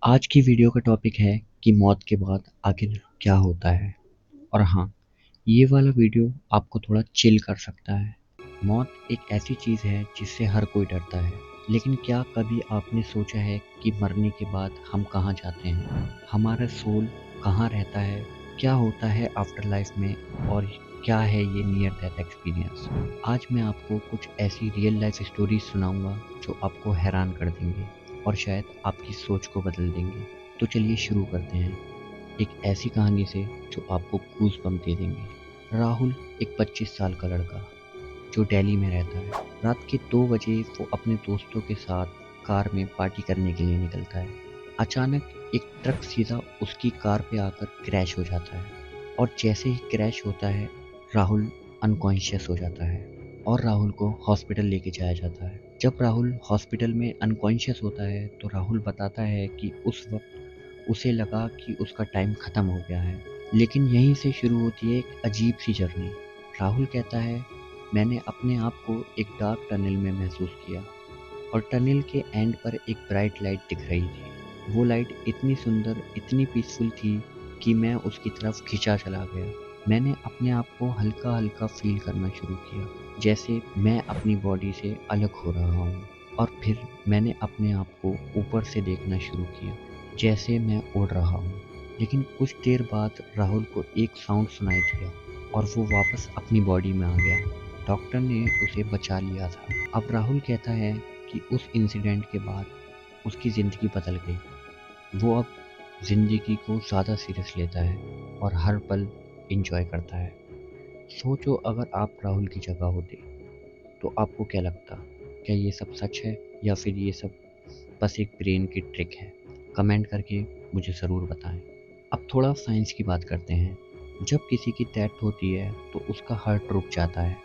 आज की वीडियो का टॉपिक है कि मौत के बाद आखिर क्या होता है। और हाँ, ये वाला वीडियो आपको थोड़ा चिल कर सकता है। मौत एक ऐसी चीज़ है जिससे हर कोई डरता है, लेकिन क्या कभी आपने सोचा है कि मरने के बाद हम कहाँ जाते हैं? हमारा सोल कहाँ रहता है? क्या होता है आफ्टर लाइफ में? और क्या है ये नियर डेथ एक्सपीरियंस? आज मैं आपको कुछ ऐसी रियल लाइफ स्टोरीज सुनाऊंगा जो आपको हैरान कर देंगे और शायद आपकी सोच को बदल देंगे। तो चलिए शुरू करते हैं एक ऐसी कहानी से जो आपको गूज़बम्प दे देंगे। राहुल एक 25 साल का लड़का जो दिल्ली में रहता है। रात के 2 बजे वो अपने दोस्तों के साथ कार में पार्टी करने के लिए निकलता है। अचानक एक ट्रक सीधा उसकी कार पे आकर क्रैश हो जाता है और जैसे ही क्रैश होता है राहुल अनकॉन्शियस हो जाता है और राहुल को हॉस्पिटल लेके जाया जाता है। जब राहुल हॉस्पिटल में अनकॉन्शियस होता है तो राहुल बताता है कि उस वक्त उसे लगा कि उसका टाइम ख़त्म हो गया है। लेकिन यहीं से शुरू होती है एक अजीब सी जर्नी। राहुल कहता है, मैंने अपने आप को एक डार्क टनल में महसूस किया और टनल के एंड पर एक ब्राइट लाइट दिख रही थी। वो लाइट इतनी सुंदर, इतनी पीसफुल थी कि मैं उसकी तरफ खिंचा चला गया। मैंने अपने आप को हल्का-हल्का फ़ील करना शुरू किया, जैसे मैं अपनी बॉडी से अलग हो रहा हूँ। और फिर मैंने अपने आप को ऊपर से देखना शुरू किया, जैसे मैं उड़ रहा हूँ। लेकिन कुछ देर बाद राहुल को एक साउंड सुनाई दिया और वो वापस अपनी बॉडी में आ गया। डॉक्टर ने उसे बचा लिया था। अब राहुल कहता है कि उस इंसिडेंट के बाद उसकी ज़िंदगी बदल गई। वो अब ज़िंदगी को ज़्यादा सीरियस लेता है और हर पल एंजॉय करता है। सोचो अगर आप राहुल की जगह होते तो आपको क्या लगता? क्या ये सब सच है या फिर ये सब बस एक ब्रेन की ट्रिक है? कमेंट करके मुझे ज़रूर बताएं। अब थोड़ा साइंस की बात करते हैं। जब किसी की डेथ होती है तो उसका हार्ट रुक जाता है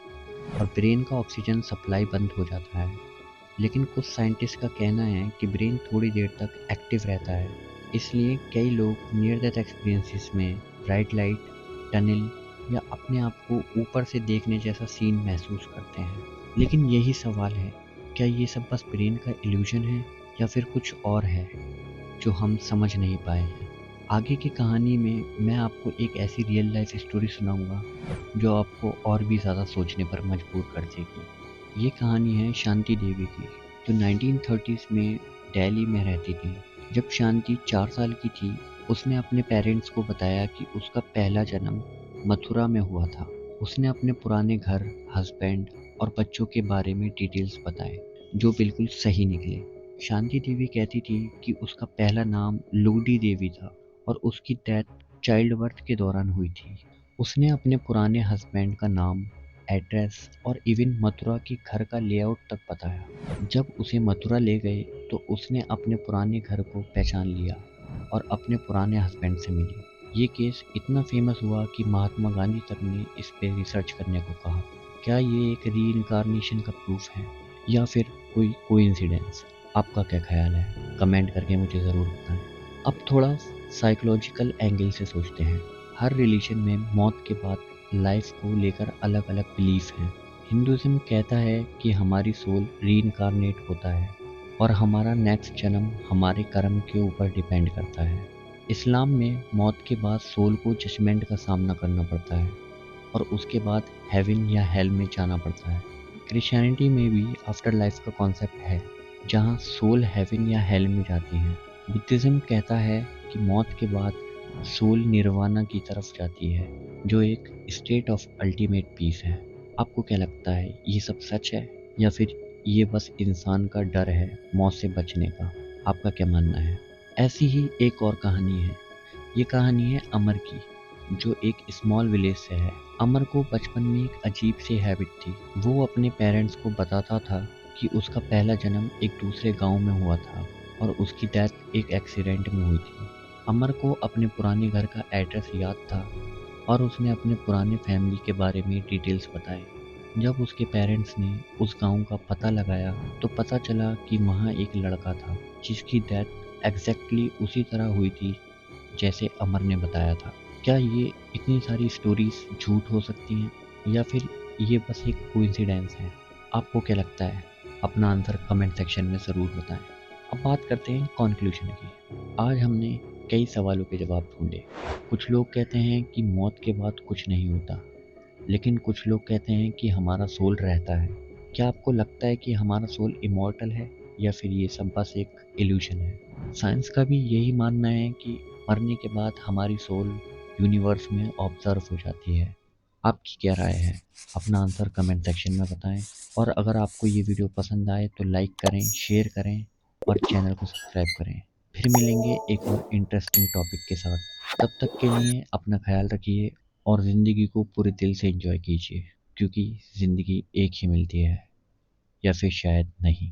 और ब्रेन का ऑक्सीजन सप्लाई बंद हो जाता है। लेकिन कुछ साइंटिस्ट का कहना है कि ब्रेन थोड़ी देर तक एक्टिव रहता है। इसलिए कई लोग नियर डेथ एक्सपीरियंसेस में ब्राइट लाइट, टनल या अपने आप को ऊपर से देखने जैसा सीन महसूस करते हैं। लेकिन यही सवाल है, क्या ये सब बस ब्रेन का इल्यूजन है या फिर कुछ और है जो हम समझ नहीं पाए हैं? आगे की कहानी में मैं आपको एक ऐसी रियल लाइफ स्टोरी सुनाऊंगा जो आपको और भी ज़्यादा सोचने पर मजबूर कर देगी। ये कहानी है शांति देवी की, जो 1930s में दिल्ली में रहती थी। जब शांति 4 साल की थी, उसने अपने पेरेंट्स को बताया कि उसका पहला जन्म मथुरा में हुआ था। उसने अपने पुराने घर, हस्बैंड और बच्चों के बारे में डिटेल्स बताए, जो बिल्कुल सही निकले। शांति देवी कहती थी कि उसका पहला नाम लूडी देवी था और उसकी डेथ चाइल्ड बर्थ के दौरान हुई थी। उसने अपने पुराने हस्बैंड का नाम, एड्रेस और इवन मथुरा के घर का लेआउट तक बताया। जब उसे मथुरा ले गए तो उसने अपने पुराने घर को पहचान लिया और अपने पुराने हस्बैंड से मिली। ये केस इतना फेमस हुआ कि महात्मा गांधी तक ने इस पे रिसर्च करने को कहा। क्या ये एक रीइंकार्नेशन का प्रूफ है या फिर कोई कोइंसिडेंस? आपका क्या ख्याल है? कमेंट करके मुझे ज़रूर बताएं। अब थोड़ा साइकोलॉजिकल एंगल से सोचते हैं। हर रिलीजन में मौत के बाद लाइफ को लेकर अलग अलग बिलीफ हैं। हिंदुज़्म कहता है कि हमारी सोल रीइंकार्नेट होता है और हमारा नेक्स्ट जन्म हमारे कर्म के ऊपर डिपेंड करता है। इस्लाम में मौत के बाद सोल को जजमेंट का सामना करना पड़ता है और उसके बाद हेवन या हेल में जाना पड़ता है। क्रिश्चियनिटी में भी आफ्टर लाइफ का कॉन्सेप्ट है, जहाँ सोल हेवन या हेल में जाती हैं। बुद्धिज़्म कहता है कि मौत के बाद सोल निर्वाणा की तरफ जाती है, जो एक स्टेट ऑफ अल्टीमेट पीस है। आपको क्या लगता है, ये सब सच है या फिर ये बस इंसान का डर है मौत से बचने का? आपका क्या मानना है? ऐसी ही एक और कहानी है। ये कहानी है अमर की, जो एक स्मॉल विलेज से है। अमर को बचपन में एक अजीब सी हैबिट थी। वो अपने पेरेंट्स को बताता था कि उसका पहला जन्म एक दूसरे गांव में हुआ था और उसकी डेथ एक एक्सीडेंट में हुई थी। अमर को अपने पुराने घर का एड्रेस याद था और उसने अपने पुराने फैमिली के बारे में डिटेल्स बताए। जब उसके पेरेंट्स ने उस गांव का पता लगाया तो पता चला कि वहाँ एक लड़का था जिसकी डेथ एग्जैक्टली उसी तरह हुई थी जैसे अमर ने बताया था। क्या ये इतनी सारी स्टोरीज झूठ हो सकती हैं या फिर ये बस एक कोइंसिडेंस है? आपको क्या लगता है? अपना आंसर कमेंट सेक्शन में ज़रूर बताएं। अब बात करते हैं कंक्लूजन की। आज हमने कई सवालों के जवाब ढूंढे। कुछ लोग कहते हैं कि मौत के बाद कुछ नहीं होता, लेकिन कुछ लोग कहते हैं कि हमारा सोल रहता है। क्या आपको लगता है कि हमारा सोल इमॉर्टल है या फिर ये सब बस एक इल्यूशन है? साइंस का भी यही मानना है कि मरने के बाद हमारी सोल यूनिवर्स में ऑब्जर्व हो जाती है। आपकी क्या राय है? अपना आंसर कमेंट सेक्शन में बताएं। और अगर आपको ये वीडियो पसंद आए तो लाइक करें, शेयर करें और चैनल को सब्सक्राइब करें। फिर मिलेंगे एक और इंटरेस्टिंग टॉपिक के साथ। तब तक के लिए अपना ख्याल रखिए और ज़िंदगी को पूरे दिल से एंजॉय कीजिए, क्योंकि ज़िंदगी एक ही मिलती है, या फिर शायद नहीं।